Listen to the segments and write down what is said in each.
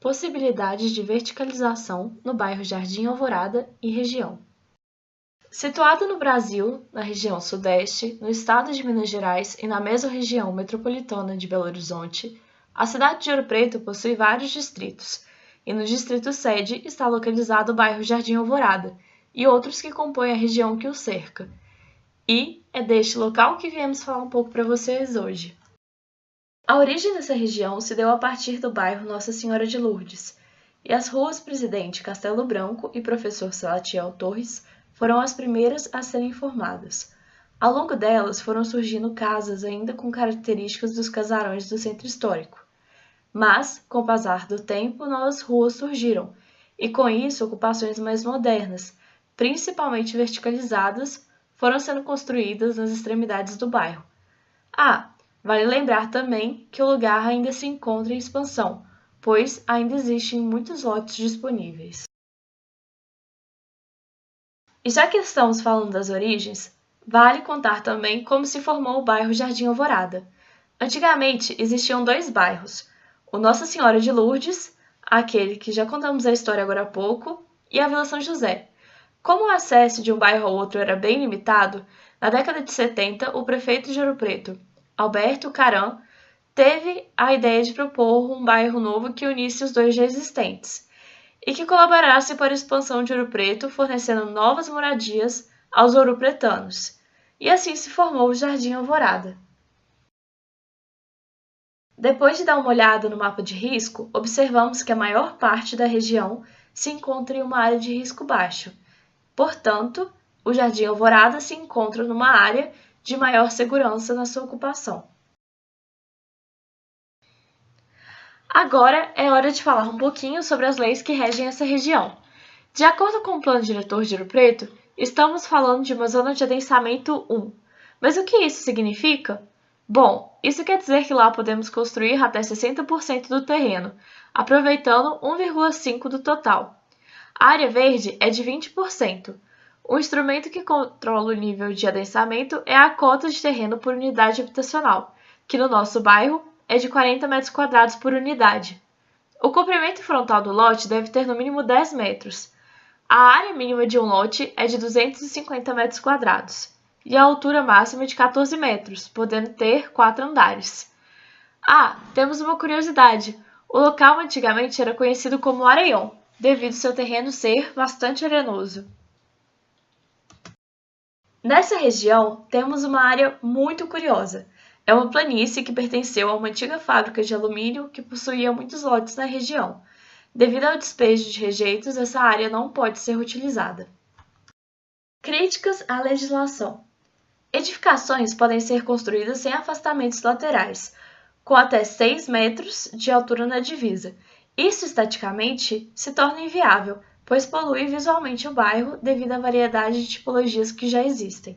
Possibilidades de verticalização no bairro Jardim Alvorada e região. Situado no Brasil, na região Sudeste, no estado de Minas Gerais e na mesorregião metropolitana de Belo Horizonte, a cidade de Ouro Preto possui vários distritos, e no distrito sede está localizado o bairro Jardim Alvorada e outros que compõem a região que o cerca. E é deste local que viemos falar um pouco para vocês hoje. A origem dessa região se deu a partir do bairro Nossa Senhora de Lourdes, e as ruas Presidente Castelo Branco e Professor Salatiel Torres foram as primeiras a serem formadas. Ao longo delas foram surgindo casas ainda com características dos casarões do centro histórico. Mas, com o passar do tempo, novas ruas surgiram, e com isso ocupações mais modernas, principalmente verticalizadas, foram sendo construídas nas extremidades do bairro. Vale lembrar também que o lugar ainda se encontra em expansão, pois ainda existem muitos lotes disponíveis. E já que estamos falando das origens, vale contar também como se formou o bairro Jardim Alvorada. Antigamente existiam dois bairros, o Nossa Senhora de Lourdes, aquele que já contamos a história agora há pouco, e a Vila São José. Como o acesso de um bairro ao outro era bem limitado, na década de 70 o prefeito de Ouro Preto, Alberto Caram, teve a ideia de propor um bairro novo que unisse os dois já existentes e que colaborasse para a expansão de Ouro Preto, fornecendo novas moradias aos ouropretanos. E assim se formou o Jardim Alvorada. Depois de dar uma olhada no mapa de risco, observamos que a maior parte da região se encontra em uma área de risco baixo. Portanto, o Jardim Alvorada se encontra numa área de maior segurança na sua ocupação. Agora é hora de falar um pouquinho sobre as leis que regem essa região. De acordo com o Plano Diretor de Ouro Preto, estamos falando de uma zona de adensamento 1. Mas o que isso significa? Bom, isso quer dizer que lá podemos construir até 60% do terreno, aproveitando 1,5% do total. A área verde é de 20%. O instrumento que controla o nível de adensamento é a cota de terreno por unidade habitacional, que no nosso bairro é de 40 metros quadrados por unidade. O comprimento frontal do lote deve ter no mínimo 10 metros. A área mínima de um lote é de 250 metros quadrados e a altura máxima é de 14 metros, podendo ter 4 andares. Temos uma curiosidade. O local antigamente era conhecido como Areião, devido ao seu terreno ser bastante arenoso. Nessa região, temos uma área muito curiosa. É uma planície que pertenceu a uma antiga fábrica de alumínio que possuía muitos lotes na região. Devido ao despejo de rejeitos, essa área não pode ser utilizada. Críticas à legislação. Edificações podem ser construídas sem afastamentos laterais, com até 6 metros de altura na divisa. Isso, estaticamente, se torna inviável, pois polui visualmente o bairro devido à variedade de tipologias que já existem.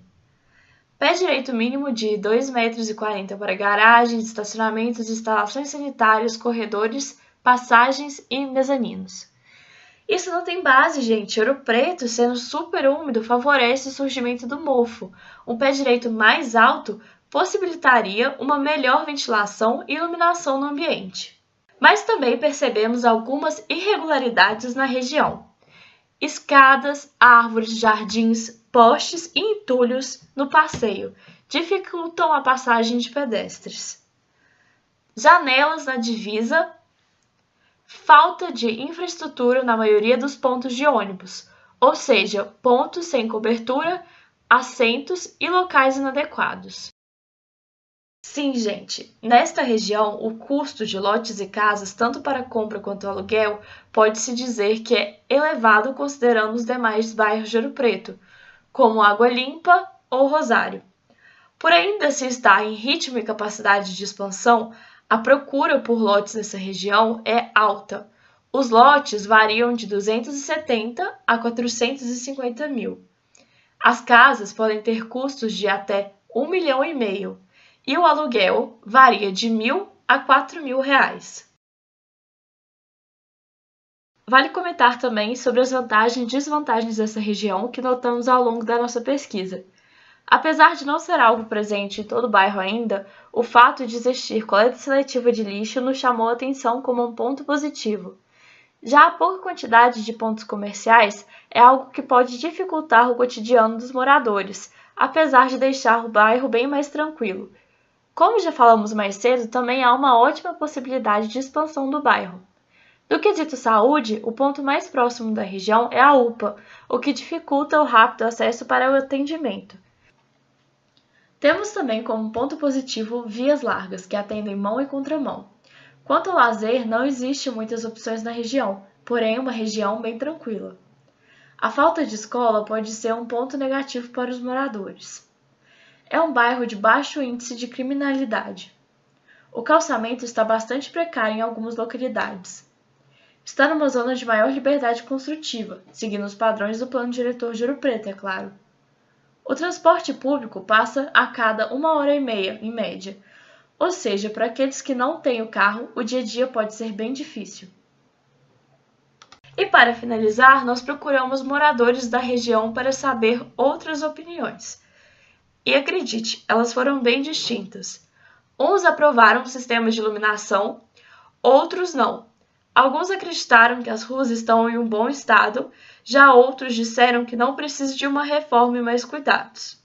Pé direito mínimo de 2,40 metros para garagens, estacionamentos, instalações sanitárias, corredores, passagens e mezaninos. Isso não tem base, gente. Ouro Preto, sendo super úmido, favorece o surgimento do mofo. Um pé direito mais alto possibilitaria uma melhor ventilação e iluminação no ambiente. Mas também percebemos algumas irregularidades na região. Escadas, árvores, jardins, postes e entulhos no passeio dificultam a passagem de pedestres. Janelas na divisa, falta de infraestrutura na maioria dos pontos de ônibus, ou seja, pontos sem cobertura, assentos e locais inadequados. Sim, gente, nesta região, o custo de lotes e casas, tanto para compra quanto aluguel, pode-se dizer que é elevado considerando os demais bairros de Ouro Preto, como Água Limpa ou Rosário. Por ainda se estar em ritmo e capacidade de expansão, a procura por lotes nessa região é alta. Os lotes variam de 270 a 450 mil. As casas podem ter custos de até R$1,5 milhão e o aluguel varia de R$1.000 a R$4.000. Vale comentar também sobre as vantagens e desvantagens dessa região que notamos ao longo da nossa pesquisa. Apesar de não ser algo presente em todo o bairro ainda, o fato de existir coleta seletiva de lixo nos chamou a atenção como um ponto positivo. Já a pouca quantidade de pontos comerciais é algo que pode dificultar o cotidiano dos moradores, apesar de deixar o bairro bem mais tranquilo. Como já falamos mais cedo, também há uma ótima possibilidade de expansão do bairro. No quesito saúde, o ponto mais próximo da região é a UPA, o que dificulta o rápido acesso para o atendimento. Temos também como ponto positivo vias largas, que atendem mão e contramão. Quanto ao lazer, não existe muitas opções na região, porém uma região bem tranquila. A falta de escola pode ser um ponto negativo para os moradores. É um bairro de baixo índice de criminalidade. O calçamento está bastante precário em algumas localidades. Está numa zona de maior liberdade construtiva, seguindo os padrões do Plano Diretor de Ouro Preto, é claro. O transporte público passa a cada 1h30, em média, ou seja, para aqueles que não têm o carro, o dia a dia pode ser bem difícil. E para finalizar, nós procuramos moradores da região para saber outras opiniões. E acredite, elas foram bem distintas. Uns aprovaram sistemas de iluminação, outros não. Alguns acreditaram que as ruas estão em um bom estado, já outros disseram que não precisa de uma reforma e mais cuidados.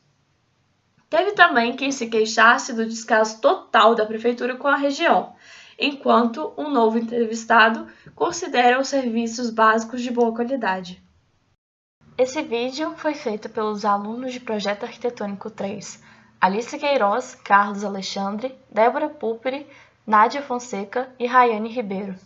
Teve também quem se queixasse do descaso total da prefeitura com a região, enquanto um novo entrevistado considera os serviços básicos de boa qualidade. Esse vídeo foi feito pelos alunos de Projeto Arquitetônico 3, Alice Queiroz, Carlos Alexandre, Débora Puperi, Nádia Fonseca e Rayane Ribeiro.